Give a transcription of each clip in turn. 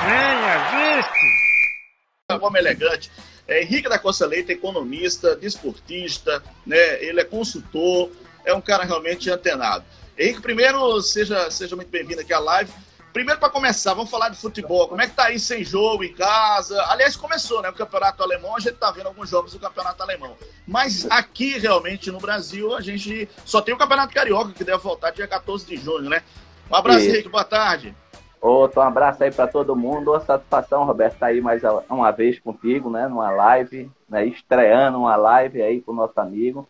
Venha, viste! Uma forma elegante. Henrique da Costa Leite é economista, desportista, né? Ele é consultor, é um cara realmente antenado. Henrique, primeiro, seja muito bem-vindo aqui à live. Primeiro, para começar, vamos falar de futebol. Como é que tá aí sem jogo em casa? Aliás, começou, né? O campeonato alemão, a gente tá vendo alguns jogos do campeonato alemão. Mas aqui, realmente, no Brasil, a gente só tem o campeonato carioca, que deve voltar dia 14 de junho, né? Um abraço, Henrique, boa tarde. Um abraço aí para todo mundo. Uma satisfação, Roberto, estar aí mais uma vez contigo, né? Numa live, né? Estreando uma live aí com o nosso amigo.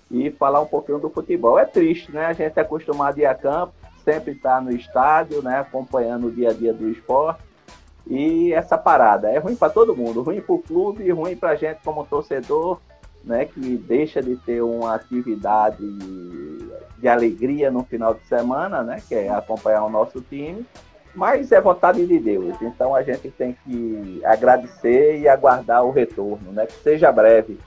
E falar um pouquinho do futebol. É triste, né? A gente é acostumado a ir a campo, sempre estar no estádio, né? Acompanhando o dia a dia do esporte. E essa parada é ruim para todo mundo. Ruim para o clube, ruim para a gente como torcedor, né? Que deixa de ter uma atividade de alegria no final de semana, né? Que é acompanhar o nosso time. Mas é vontade de Deus. Então a gente tem que agradecer e aguardar o retorno, né? Que seja breve.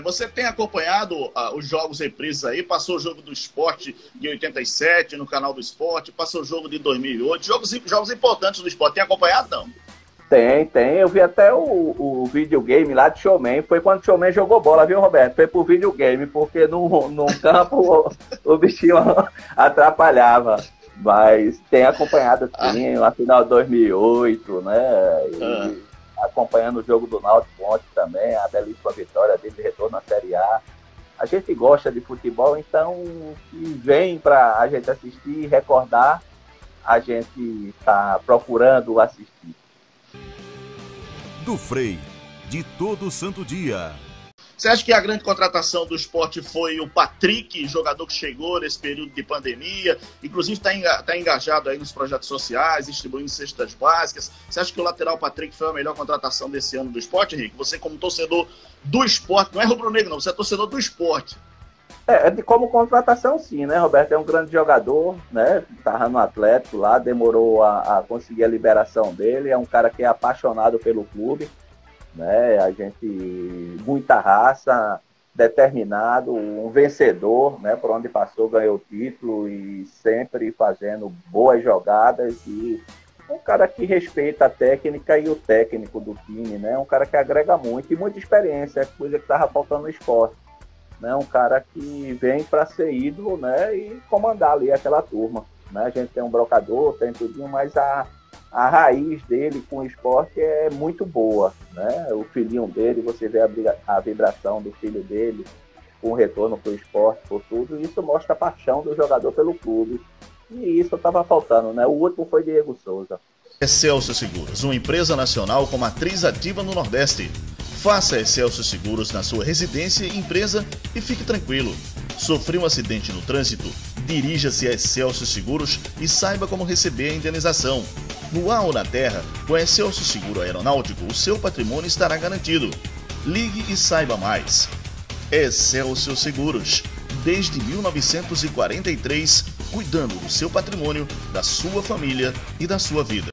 Você tem acompanhado os jogos reprises aí? Passou o jogo do Sport de 87 no canal do Sport, passou o jogo de 2008, jogos importantes do Sport. Tem acompanhado, não? Tem. Eu vi até o videogame lá de Showman. Foi quando o Showman jogou bola, viu, Roberto? Foi pro videogame, porque no campo o bichinho atrapalhava. Mas tem acompanhado, sim, na final de 2008, né? E acompanhando o jogo do Náutico ontem também, a belíssima vitória dele de retorno na Série A. A gente gosta de futebol, então, e vem para a gente assistir e recordar, a gente está procurando assistir. Do Frei, de todo santo dia. Você acha que a grande contratação do Sport foi o Patrick, jogador que chegou nesse período de pandemia, inclusive está engajado aí nos projetos sociais, distribuindo cestas básicas? Você acha que o lateral Patrick foi a melhor contratação desse ano do Sport, Henrique? Você como torcedor do Sport, não é rubro-negro não, você é torcedor do Sport. Como contratação sim, né, Roberto? É um grande jogador, né? Estava no Atlético lá, demorou a conseguir a liberação dele, é um cara que é apaixonado pelo clube. Né? A gente, muita raça, determinado, um vencedor, né? Por onde passou ganhou o título e sempre fazendo boas jogadas e um cara que respeita a técnica e o técnico do time, né? Um cara que agrega muito e muita experiência, coisa que estava faltando no esporte, né? Um cara que vem para ser ídolo, né? E comandar ali aquela turma, né? A gente tem um brocador, tem tudinho, mas a raiz dele com o esporte é muito boa, né? O filhinho dele, você vê a vibração do filho dele com o retorno para o esporte, por tudo, isso mostra a paixão do jogador pelo clube. E isso estava faltando, né? O último foi Diego Souza. Excelsior Seguros, uma empresa nacional com matriz ativa no Nordeste. Faça Excelsior Seguros na sua residência e empresa e fique tranquilo. Sofreu um acidente no trânsito? Dirija-se a Excelsior Seguros e saiba como receber a indenização. No ar ou na terra, com a Excelsior Seguro Aeronáutico, o seu patrimônio estará garantido. Ligue e saiba mais. Excelsior Seguros, desde 1943, cuidando do seu patrimônio, da sua família e da sua vida.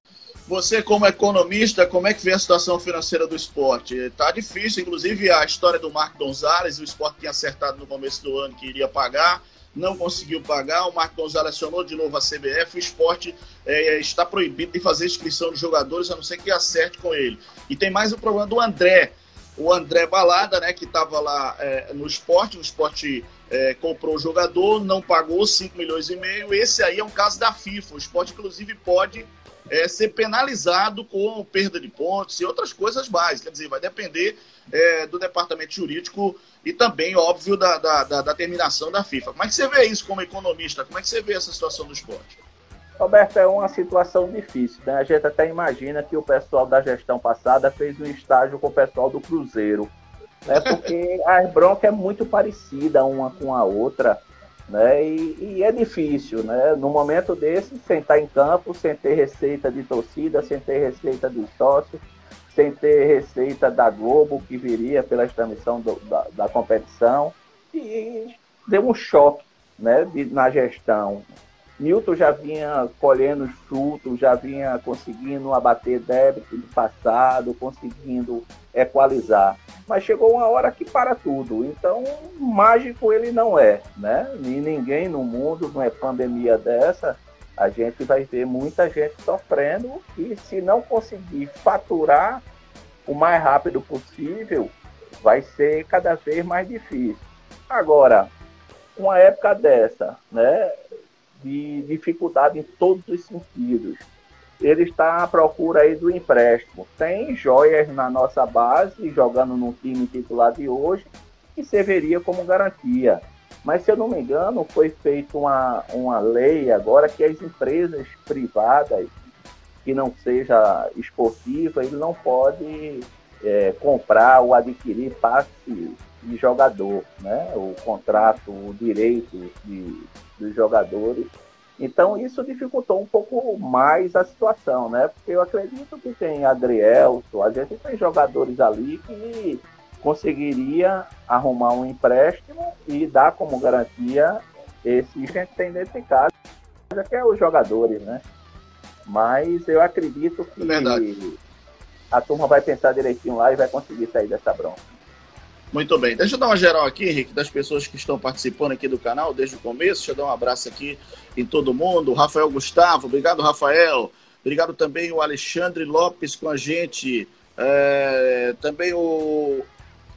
Você, como economista, como é que vê a situação financeira do esporte? Está difícil, inclusive a história do Marco Gonzalez, o esporte tinha acertado no começo do ano que iria pagar, não conseguiu pagar, o Marco Gonzalez acionou de novo a CBF, o esporte está proibido de fazer inscrição de jogadores, a não ser que acerte com ele. E tem mais o problema do André, o André Balada, né, que estava lá no esporte, comprou o jogador, não pagou 5 milhões e meio, esse aí é um caso da FIFA, o esporte inclusive pode ser penalizado com perda de pontos e outras coisas mais, quer dizer, vai depender do departamento jurídico e também, óbvio, da terminação da FIFA. Como é que você vê isso como economista? Como é que você vê essa situação do esporte? Roberto, é uma situação difícil, né? A gente até imagina que o pessoal da gestão passada fez um estágio com o pessoal do Cruzeiro, né? Porque a bronca é muito parecida uma com a outra, né? E é difícil, né? No momento desse, sem estar em campo, sem ter receita de torcida, sem ter receita de sócio, sem ter receita da Globo, que viria pela transmissão da competição, e deu um choque, né, na gestão. Milton já vinha colhendo os frutos, já vinha conseguindo abater débito do passado, conseguindo equalizar. Mas chegou uma hora que para tudo. Então, mágico ele não é, né? E ninguém no mundo, numa pandemia dessa, a gente vai ver muita gente sofrendo e se não conseguir faturar o mais rápido possível, vai ser cada vez mais difícil. Agora, uma época dessa, né, de dificuldade em todos os sentidos, ele está à procura aí do empréstimo. Tem joias na nossa base, jogando no time titular de hoje, que serviria como garantia. Mas, se eu não me engano, foi feita uma lei agora que as empresas privadas, que não seja esportiva, ele não pode comprar ou adquirir passe de jogador, né? O contrato, o direito dos jogadores. Então, isso dificultou um pouco mais a situação, né? Porque eu acredito que tem Adrielson, a gente tem jogadores ali que conseguiria arrumar um empréstimo e dar como garantia esse que a gente tem dentro de casa, que é os jogadores, né? Mas eu acredito que a turma vai pensar direitinho lá e vai conseguir sair dessa bronca. Muito bem. Deixa eu dar uma geral aqui, Henrique, das pessoas que estão participando aqui do canal desde o começo. Deixa eu dar um abraço aqui em todo mundo. O Rafael Gustavo, obrigado, Rafael. Obrigado também o Alexandre Lopes com a gente. Também o...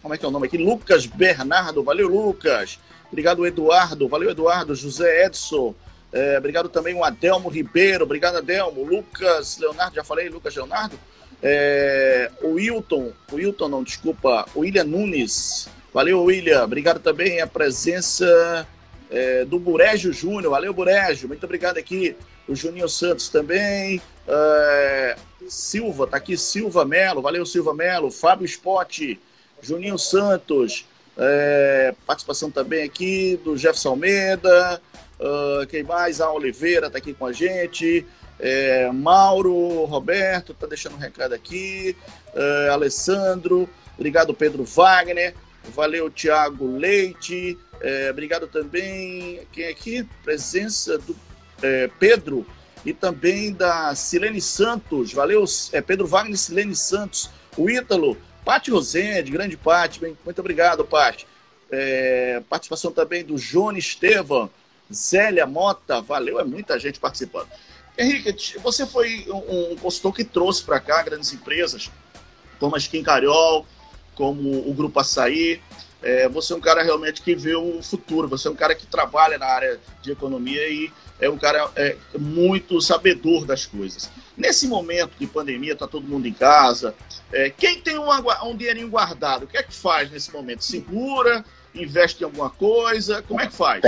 Como é que é o nome aqui? Lucas Bernardo. Valeu, Lucas. Obrigado, Eduardo. Valeu, Eduardo. José Edson. Obrigado também o Adelmo Ribeiro. Obrigado, Adelmo. Lucas Leonardo, já falei, Lucas Leonardo. O William Nunes. Valeu, William. Obrigado também a presença do Burégio Júnior. Valeu, Burégio. Muito obrigado aqui. O Juninho Santos também. Silva, tá aqui, Silva Melo. Valeu, Silva Melo. Fábio Spot. Juninho Santos. Participação também aqui do Jefferson Almeida. Quem mais? A Oliveira tá aqui com a gente. Mauro Roberto tá deixando um recado aqui. Alessandro, obrigado, Pedro Wagner, valeu, Thiago Leite, obrigado também, quem aqui? Presença do Pedro e também da Silene Santos, valeu, Pedro Wagner e Silene Santos, o Ítalo, Pati Rosende, grande Pati, muito obrigado, Pati. Participação também do Johnny Estevam, Zélia Mota, valeu, muita gente participando. Henrique, você foi um consultor que trouxe para cá grandes empresas, como a Skin Cariol, como o Grupo Açaí. Você é um cara realmente que vê o futuro, você é um cara que trabalha na área de economia e é um cara muito sabedor das coisas. Nesse momento de pandemia, está todo mundo em casa, quem tem um dinheirinho guardado, o que é que faz nesse momento? Segura, investe em alguma coisa, como é que faz?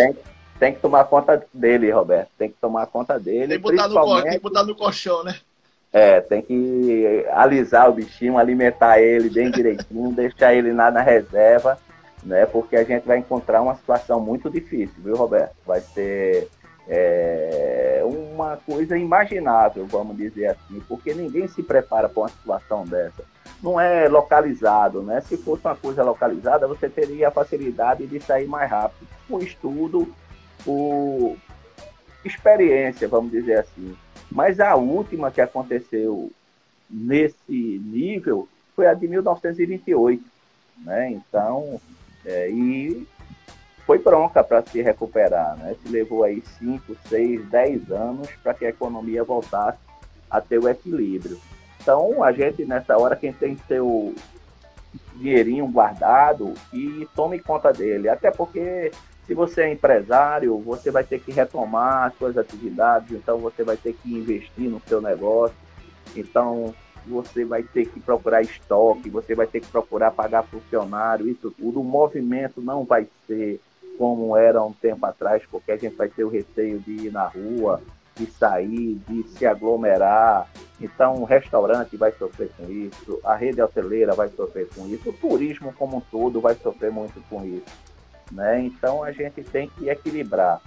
Tem que tomar conta dele, Roberto. Tem que tomar conta dele. Tem que botar no colchão, né? Tem que alisar o bichinho, alimentar ele bem direitinho, deixar ele na reserva, né? Porque a gente vai encontrar uma situação muito difícil, viu, Roberto? Vai ser uma coisa imaginável, vamos dizer assim, porque ninguém se prepara para uma situação dessa. Não é localizado, né? Se fosse uma coisa localizada, você teria a facilidade de sair mais rápido. O estudo, experiência, vamos dizer assim. Mas a última que aconteceu nesse nível foi a de 1928, né? Então, e foi bronca para se recuperar, né? Se levou aí 5, 6, 10 anos para que a economia voltasse a ter o equilíbrio. Então, a gente, nessa hora, quem tem que ter o dinheirinho guardado e tome conta dele. Até porque, se você é empresário, você vai ter que retomar as suas atividades, então você vai ter que investir no seu negócio, então você vai ter que procurar estoque, você vai ter que procurar pagar funcionário, isso tudo. O movimento não vai ser como era um tempo atrás, porque a gente vai ter o receio de ir na rua, de sair, de se aglomerar. Então o restaurante vai sofrer com isso, a rede hoteleira vai sofrer com isso, o turismo como um todo vai sofrer muito com isso, né? Então a gente tem que equilibrar,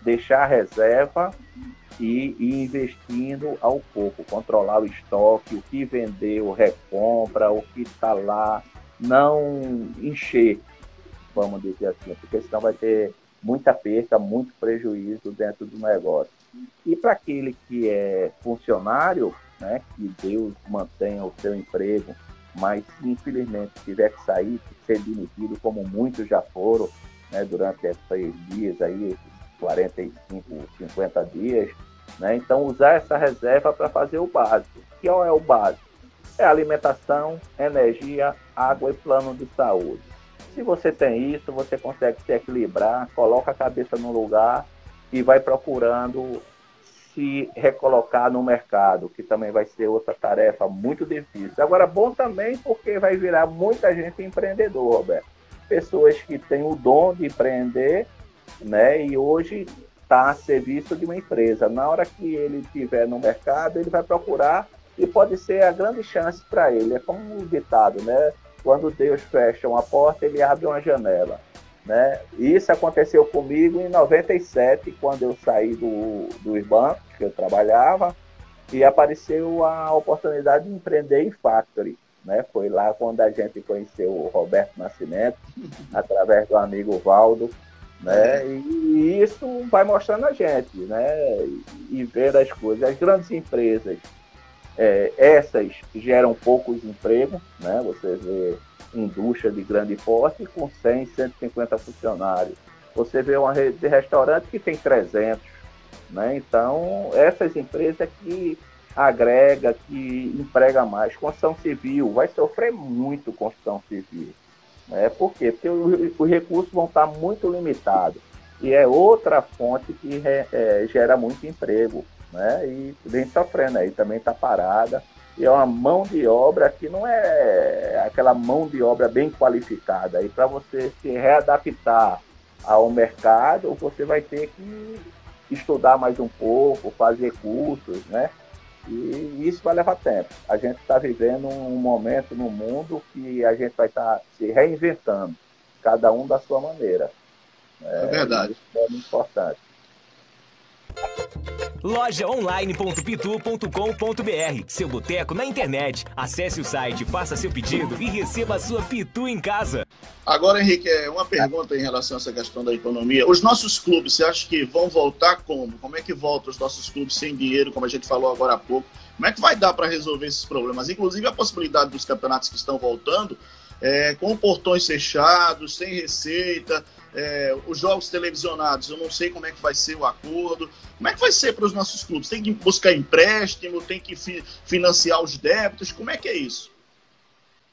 deixar a reserva e ir investindo ao pouco, controlar o estoque, o que vendeu, recompra, o que está lá, não encher, vamos dizer assim, porque senão vai ter muita perca, muito prejuízo dentro do negócio. E para aquele que é funcionário, né, que Deus mantenha o seu emprego, mas se infelizmente tiver que sair, ser demitido, como muitos já foram, né, durante esses dias aí, 45, 50 dias, né? Então, usar essa reserva para fazer o básico. Que é o básico? É alimentação, energia, água e plano de saúde. Se você tem isso, você consegue se equilibrar, coloca a cabeça no lugar e vai procurando se recolocar no mercado, que também vai ser outra tarefa muito difícil. Agora, bom também porque vai virar muita gente empreendedor, Roberto. Pessoas que têm o dom de empreender, né, e hoje está a serviço de uma empresa. Na hora que ele estiver no mercado, ele vai procurar e pode ser a grande chance para ele. É como um ditado, né? Quando Deus fecha uma porta, ele abre uma janela. Né? Isso aconteceu comigo em 97, quando eu saí dos bancos que eu trabalhava, e apareceu a oportunidade de empreender em factory. Né? Foi lá quando a gente conheceu o Roberto Nascimento, através do amigo Valdo. Né? E isso vai mostrando a gente, né? E ver as coisas. As grandes empresas, essas geram poucos empregos, né? Você vê indústria de grande porte com 100, 150 funcionários. Você vê uma rede de restaurante que tem 300. Né? Então, essas empresas que agrega, que emprega mais. Construção civil, vai sofrer muito construção civil. Por quê? Porque os recursos vão estar muito limitados. E é outra fonte que gera muito emprego. Né? E vem sofrendo aí, também está parada. E é uma mão de obra que não é aquela mão de obra bem qualificada. E para você se readaptar ao mercado, você vai ter que estudar mais um pouco, fazer cursos, né? E isso vai levar tempo. A gente está vivendo um momento no mundo que a gente vai estar se reinventando, cada um da sua maneira. É verdade. Isso é muito importante. Lojaonline.pitu.com.br, seu boteco na internet. Acesse o site, faça seu pedido e receba a sua Pitu em casa. Agora, Henrique, uma pergunta em relação a essa questão da economia. Os nossos clubes, você acha que vão voltar como? Como é que voltam os nossos clubes sem dinheiro, como a gente falou agora há pouco? Como é que vai dar para resolver esses problemas? Inclusive a possibilidade dos campeonatos que estão voltando, com portões fechados, sem receita, os jogos televisionados, eu não sei como é que vai ser o acordo. Como é que vai ser para os nossos clubes? Tem que buscar empréstimo, tem que financiar os débitos, como é que é isso?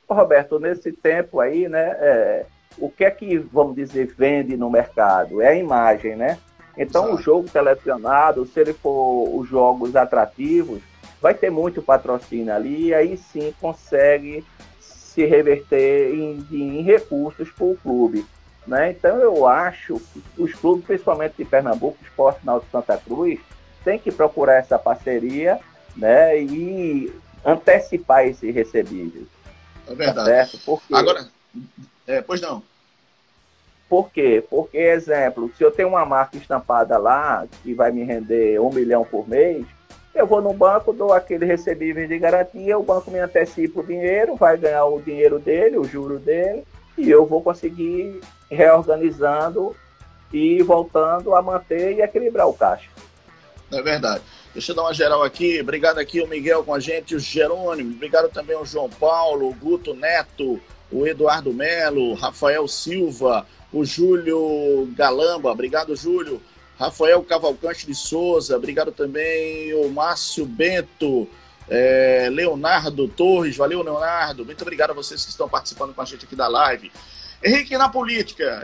Roberto, nesse tempo aí, né, o que é que, vamos dizer, vende no mercado? É a imagem, né? Então, o jogo televisionado, se ele for os jogos atrativos, vai ter muito patrocínio ali, e aí sim consegue se reverter em recursos para o clube. Né? Então, eu acho que os clubes, principalmente de Pernambuco, Esporte Náutico Santa Cruz, tem que procurar essa parceria, né, e antecipar esse recebível. É verdade. Tá certo? Porque... Agora, pois não. Por quê? Porque, exemplo, se eu tenho uma marca estampada lá, que vai me render 1 milhão por mês, eu vou no banco, dou aquele recebível de garantia, o banco me antecipa o dinheiro, vai ganhar o dinheiro dele, o juro dele, e eu vou conseguir reorganizando e voltando a manter e equilibrar o caixa. É verdade. Deixa eu dar uma geral aqui. Obrigado aqui o Miguel com a gente, o Jerônimo. Obrigado também ao João Paulo, o Guto Neto, o Eduardo Melo, Rafael Silva, o Júlio Galamba. Obrigado, Júlio. Rafael Cavalcante de Souza. Obrigado também o Márcio Bento. Leonardo Torres. Valeu, Leonardo. Muito obrigado a vocês que estão participando com a gente aqui da live. Henrique, na política,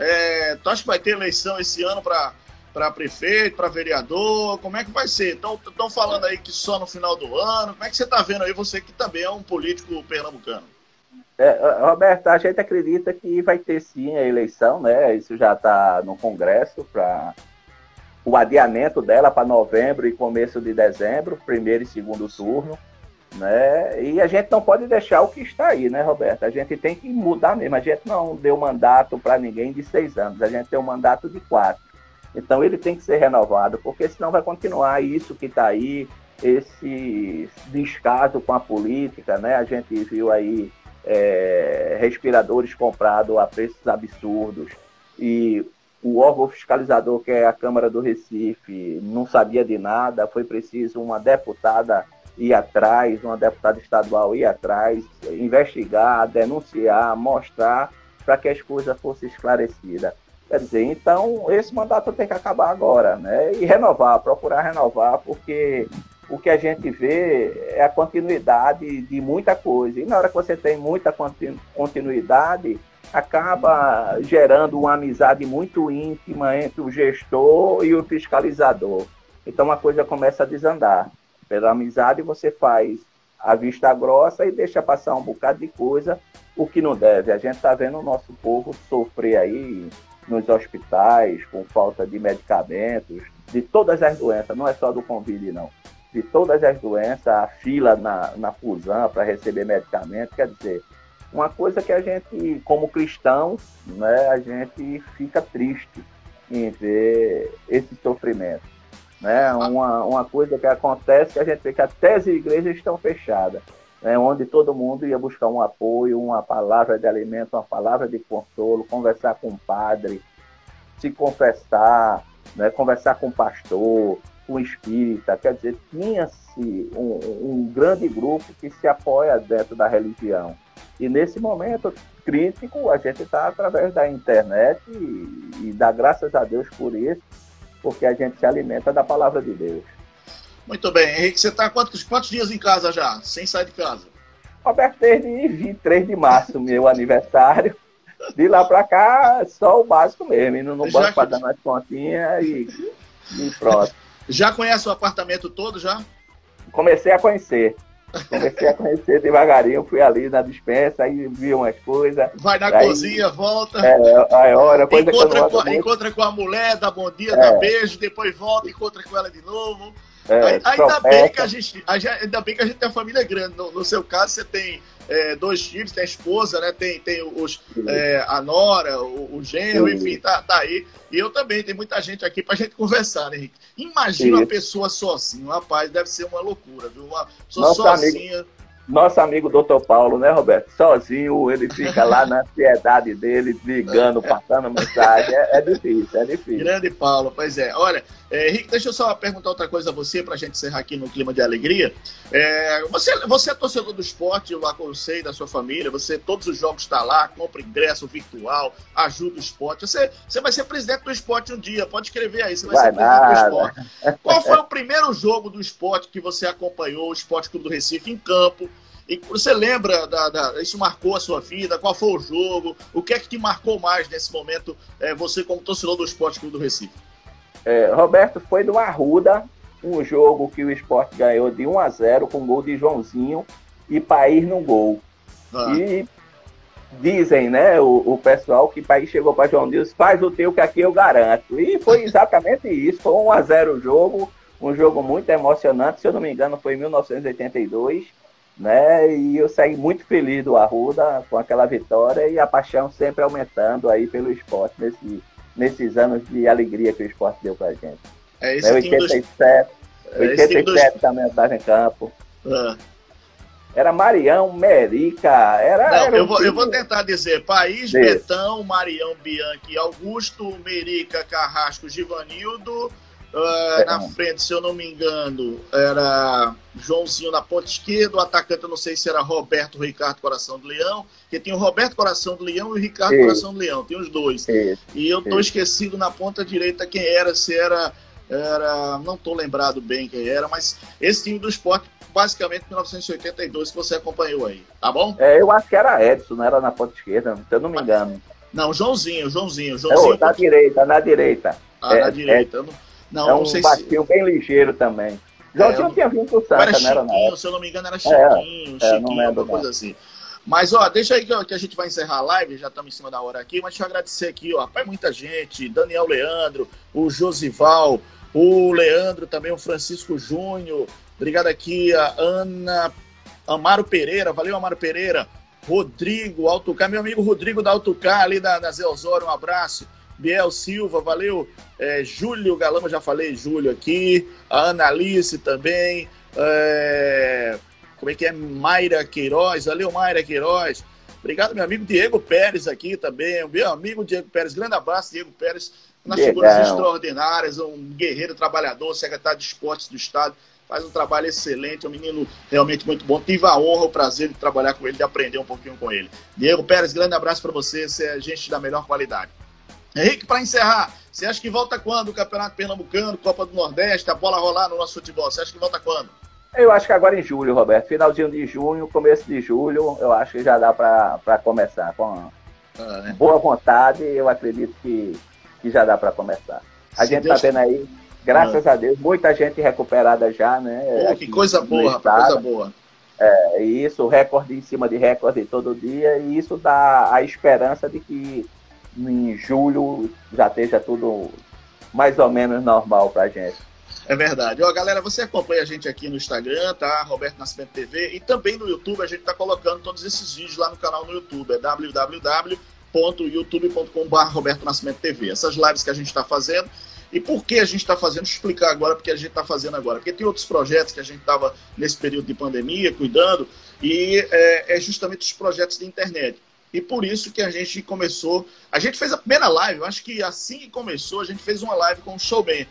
tu acha que vai ter eleição esse ano para prefeito, para vereador? Como é que vai ser? Estão falando aí que só no final do ano. Como é que você está vendo aí, você que também é um político pernambucano? Roberto, a gente acredita que vai ter sim a eleição, né? Isso já está no Congresso, para o adiamento dela para novembro e começo de dezembro, primeiro e segundo turno. Né? E a gente não pode deixar o que está aí, né, Roberto? A gente tem que mudar mesmo. A gente não deu mandato para ninguém de 6 anos, a gente tem um mandato de 4. Então ele tem que ser renovado, porque senão vai continuar isso que está aí, esse descaso com a política, né? A gente viu aí respiradores comprados a preços absurdos, e o órgão fiscalizador, que é a Câmara do Recife, não sabia de nada. Foi preciso uma deputada ir atrás, uma deputada estadual ir atrás, investigar, denunciar, mostrar, para que as coisas fossem esclarecidas. Quer dizer, então esse mandato tem que acabar agora, né? E renovar, procurar renovar, porque o que a gente vê é a continuidade de muita coisa. E na hora que você tem muita continuidade, acaba gerando uma amizade muito íntima entre o gestor e o fiscalizador. Então a coisa começa a desandar. Pela amizade você faz a vista grossa e deixa passar um bocado de coisa, o que não deve. A gente está vendo o nosso povo sofrer aí nos hospitais, com falta de medicamentos, de todas as doenças, não é só do Covid, não. De todas as doenças, a fila na Fusan para receber medicamento, quer dizer, uma coisa que a gente, como cristãos, né, a gente fica triste em ver esse sofrimento. Né? Uma coisa que acontece que a gente vê que até as igrejas estão fechadas, né? Onde todo mundo ia buscar um apoio, uma palavra de alimento, uma palavra de consolo, conversar com o padre, se confessar, né? Conversar com o pastor, com o espírita. Quer dizer, tinha-se um grande grupo que se apoia dentro da religião. E nesse momento crítico, a gente está através da internet e dá graças a Deus por isso, porque a gente se alimenta da palavra de Deus. Muito bem. Henrique, você está quantos dias em casa já, sem sair de casa? Roberto, desde 23 de março, meu aniversário. De lá para cá, só o básico mesmo, indo no banco para dar umas continhas e pronto. Já conhece o apartamento todo, já? Comecei a conhecer devagarinho, fui ali na despensa, aí vi umas coisas. Vai na cozinha, volta. Encontra com a mulher, dá bom dia, dá beijo, depois volta, encontra com ela de novo. Ainda bem que a gente tem uma família grande. No seu caso, você tem 2 filhos, tem a esposa, né? Tem a nora, o genro, enfim, tá aí. E eu também, tem muita gente aqui pra gente conversar, né, Henrique? Imagina uma pessoa sozinha, rapaz, deve ser uma loucura, viu? Uma pessoa sozinha. Nosso amigo Dr. Paulo, né, Roberto? Sozinho, ele fica lá na ansiedade dele, ligando, passando mensagem. É difícil, é difícil. Grande Paulo, pois é. Olha, Henrique, deixa eu só perguntar outra coisa a você, pra gente encerrar aqui no clima de alegria. Você é torcedor do esporte, lá com o sei da sua família, você, todos os jogos está lá, compra ingresso virtual, ajuda o esporte. Você vai ser presidente do esporte um dia, pode escrever aí, você vai ser presidente do esporte. Qual foi o primeiro jogo do esporte que você acompanhou, o Esporte Clube do Recife, em campo? E você lembra, isso marcou a sua vida? Qual foi o jogo? O que é que te marcou mais nesse momento, você como torcedor do Esporte Clube do Recife? Roberto, foi do Arruda, um jogo que o Sport ganhou de 1-0 com gol de Joãozinho e País no gol. E dizem, né, o pessoal que País chegou para João Deus, faz o teu que aqui eu garanto. E foi exatamente isso, foi 1-0 o jogo, um jogo muito emocionante, se eu não me engano foi em 1982, né, e eu saí muito feliz do Arruda com aquela vitória e a paixão sempre aumentando aí pelo esporte nesses anos de alegria que o esporte deu pra gente. 87 também eu estava em campo. Era Marião, Merica, eu vou tentar dizer, País, Betão, Marião, Bianchi, Augusto, Merica, Carrasco, Givanildo, na frente, se eu não me engano, era Joãozinho na ponta esquerda, o atacante, eu não sei se era Roberto Ricardo Coração do Leão, que tinha o Roberto Coração do Leão e o Ricardo Coração do Leão, tem os dois. E eu tô esquecido na ponta direita quem era, se era não tô lembrado bem quem era, mas esse time do esporte, basicamente 1982, que você acompanhou aí, tá bom? Eu acho que era Edson, não era na ponta esquerda, se eu não me engano. Não, Joãozinho. Na direita. Na direita. Não sei se... baixinho bem ligeiro também. Joãozinho tinha vindo pro Santa, não era na época. Se eu não me engano, era Chiquinho, alguma coisa assim. Mas, deixa aí que a gente vai encerrar a live, já estamos em cima da hora aqui, mas deixa eu agradecer aqui, vai muita gente, Daniel Leandro, o Josival, o Leandro também, o Francisco Júnior, obrigado aqui a Amaro Pereira, valeu Amaro Pereira, Rodrigo, Autocar, meu amigo Rodrigo da Autocar, ali da Zé Osório, um abraço. Biel Silva, valeu. Júlio Galama, já falei, Júlio aqui. A Analice também. Como é que é? Mayra Queiroz, valeu Mayra Queiroz. Obrigado, meu amigo Diego Pérez aqui também. Meu amigo Diego Pérez, grande abraço, Diego Pérez. Nas figuras extraordinárias, um guerreiro trabalhador, secretário de esportes do estado. Faz um trabalho excelente, é um menino realmente muito bom. Tive a honra, o prazer de trabalhar com ele, de aprender um pouquinho com ele. Diego Pérez, grande abraço para você é gente da melhor qualidade. Henrique, para encerrar, você acha que volta quando o Campeonato Pernambucano, Copa do Nordeste, a bola rolar no nosso futebol? Você acha que volta quando? Eu acho que agora em julho, Roberto. Finalzinho de junho, começo de julho, eu acho que já dá para começar. Com boa vontade, eu acredito que já dá para começar. A gente está tendo aí, graças a Deus, muita gente recuperada já, né? Pô, que coisa boa, rapaz, coisa boa. E isso, recorde em cima de recorde todo dia, e isso dá a esperança de que em julho já esteja tudo mais ou menos normal pra gente. É verdade. Ó, galera, você acompanha a gente aqui no Instagram, tá? Roberto Nascimento TV, e também no YouTube. A gente tá colocando todos esses vídeos lá no canal no YouTube. É www.youtube.com/Roberto Nascimento TV. Essas lives que a gente tá fazendo. E por que a gente está fazendo? Deixa eu explicar agora porque a gente está fazendo agora. Porque tem outros projetos que a gente estava nesse período de pandemia cuidando, e é justamente os projetos de internet. E por isso que a gente começou. A gente fez a primeira live, eu acho que assim que começou, a gente fez uma live com o Showman.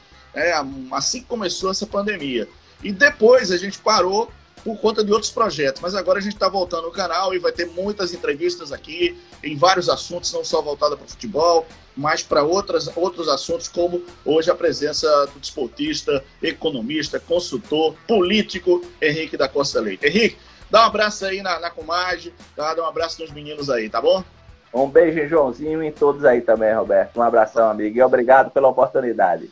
Assim que começou essa pandemia. E depois a gente parou por conta de outros projetos. Mas agora a gente está voltando no canal e vai ter muitas entrevistas aqui em vários assuntos, não só voltada para o futebol, mas para outros assuntos, como hoje a presença do desportista, economista, consultor, político, Henrique da Costa Leite. Henrique, dá um abraço aí na comadre, tá? Dá um abraço nos meninos aí, tá bom? Um beijo em Joãozinho e em todos aí também, Roberto. Um abração, amigo, e obrigado pela oportunidade.